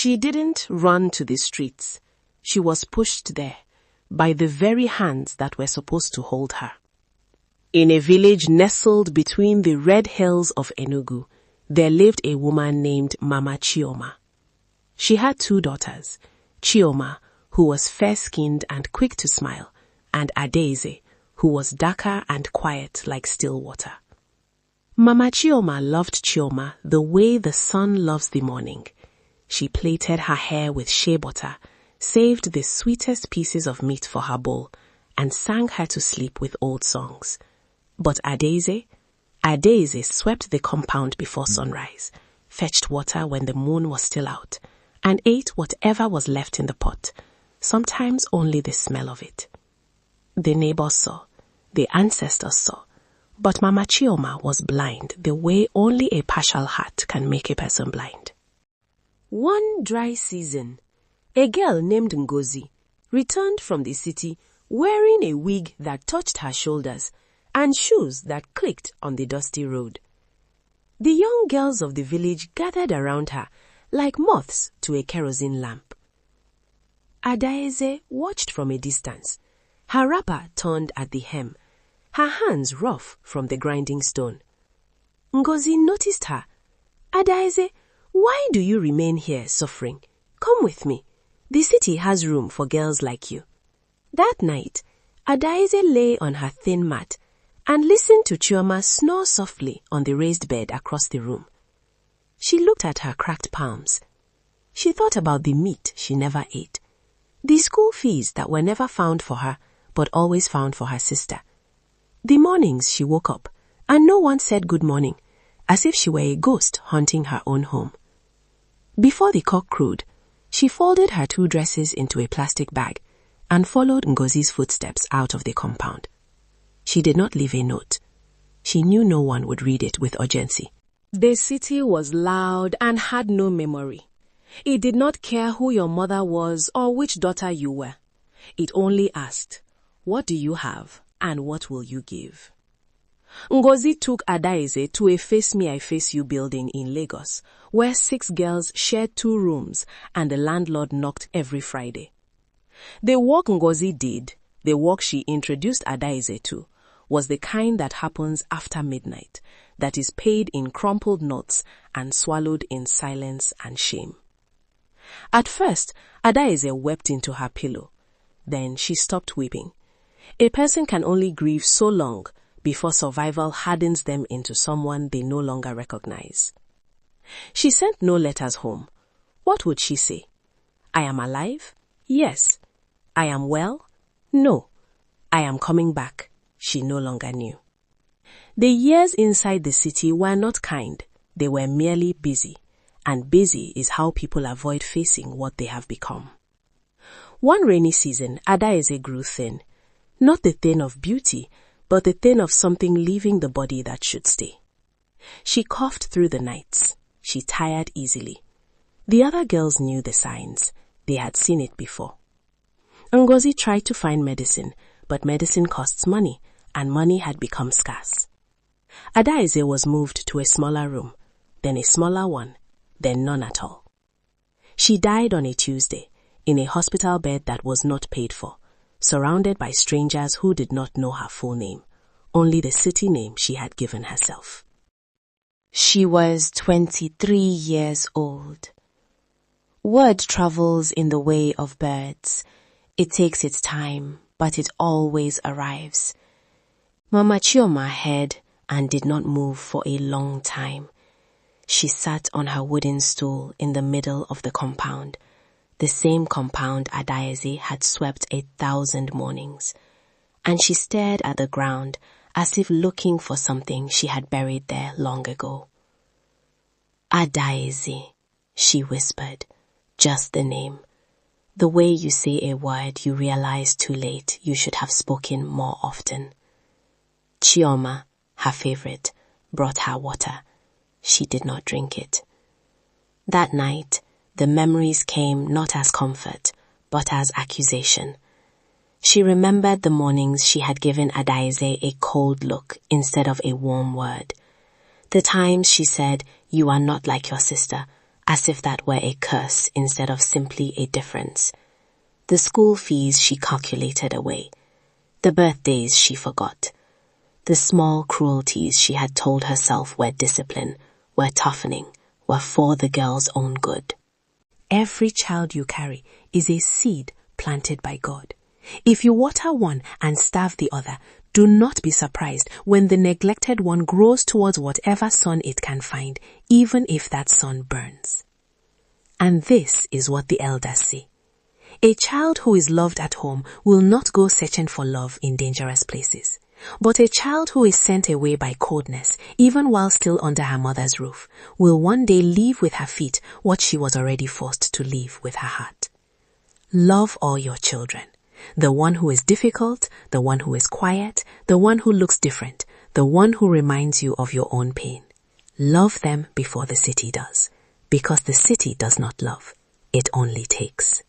She didn't run to the streets. She was pushed there by the very hands that were supposed to hold her. In a village nestled between the red hills of Enugu, there lived a woman named Mama Chioma. She had 2 daughters, Chioma, who was fair-skinned and quick to smile, and Adaeze, who was darker and quiet like still water. Mama Chioma loved Chioma the way the sun loves the morning. She plaited her hair with shea butter, saved the sweetest pieces of meat for her bowl, and sang her to sleep with old songs. But Adaeze swept the compound before sunrise, fetched water when the moon was still out, and ate whatever was left in the pot, sometimes only the smell of it. The neighbors saw, the ancestors saw, but Mama Chioma was blind the way only a partial heart can make a person blind. One dry season, a girl named Ngozi returned from the city wearing a wig that touched her shoulders and shoes that clicked on the dusty road. The young girls of the village gathered around her like moths to a kerosene lamp. Adaeze watched from a distance, her wrapper turned at the hem, her hands rough from the grinding stone. Ngozi noticed her. "Adaeze, why do you remain here suffering? Come with me. The city has room for girls like you." That night, Adaeze lay on her thin mat and listened to Chioma snore softly on the raised bed across the room. She looked at her cracked palms. She thought about the meat she never ate, the school fees that were never found for her but always found for her sister. The mornings she woke up and no one said good morning, as if she were a ghost haunting her own home. Before the cock crowed, she folded her 2 dresses into a plastic bag and followed Ngozi's footsteps out of the compound. She did not leave a note. She knew no one would read it with urgency. The city was loud and had no memory. It did not care who your mother was or which daughter you were. It only asked, "What do you have and what will you give?" Ngozi took Adaeze to a Face Me I Face You building in Lagos, where 6 girls shared 2 rooms and the landlord knocked every Friday. The work Ngozi did, the work she introduced Adaeze to, was the kind that happens after midnight, that is paid in crumpled notes and swallowed in silence and shame. At first, Adaeze wept into her pillow. Then she stopped weeping. A person can only grieve so long before survival hardens them into someone they no longer recognize. She sent no letters home. What would she say? I am alive? Yes. I am well? No. I am coming back. She no longer knew. The years inside the city were not kind. They were merely busy. And busy is how people avoid facing what they have become. One rainy season, Adaeze grew thin. Not the thin of beauty, but the thin of something leaving the body that should stay. She coughed through the nights. She tired easily. The other girls knew the signs. They had seen it before. Ngozi tried to find medicine, but medicine costs money, and money had become scarce. Adaeze was moved to a smaller room, then a smaller one, then none at all. She died on a Tuesday, in a hospital bed that was not paid for, surrounded by strangers who did not know her full name, only the city name she had given herself. She was 23 years old. Word travels in the way of birds. It takes its time, but it always arrives. Mama Chioma heard and did not move for a long time. She sat on her wooden stool in the middle of the compound, the same compound Adaeze had swept 1,000 mornings, and she stared at the ground as if looking for something she had buried there long ago. Adaeze, she whispered, just the name. The way you say a word you realize too late you should have spoken more often. Chioma, her favorite, brought her water. She did not drink it. That night, the memories came not as comfort, but as accusation. She remembered the mornings she had given Adaeze a cold look instead of a warm word. The times she said, "You are not like your sister," as if that were a curse instead of simply a difference. The school fees she calculated away. The birthdays she forgot. The small cruelties she had told herself were discipline, were toughening, were for the girl's own good. Every child you carry is a seed planted by God. If you water one and starve the other, do not be surprised when the neglected one grows towards whatever sun it can find, even if that sun burns. And this is what the elders say. A child who is loved at home will not go searching for love in dangerous places. But a child who is sent away by coldness, even while still under her mother's roof, will one day leave with her feet what she was already forced to leave with her heart. Love all your children. The one who is difficult, the one who is quiet, the one who looks different, the one who reminds you of your own pain. Love them before the city does, because the city does not love. It only takes.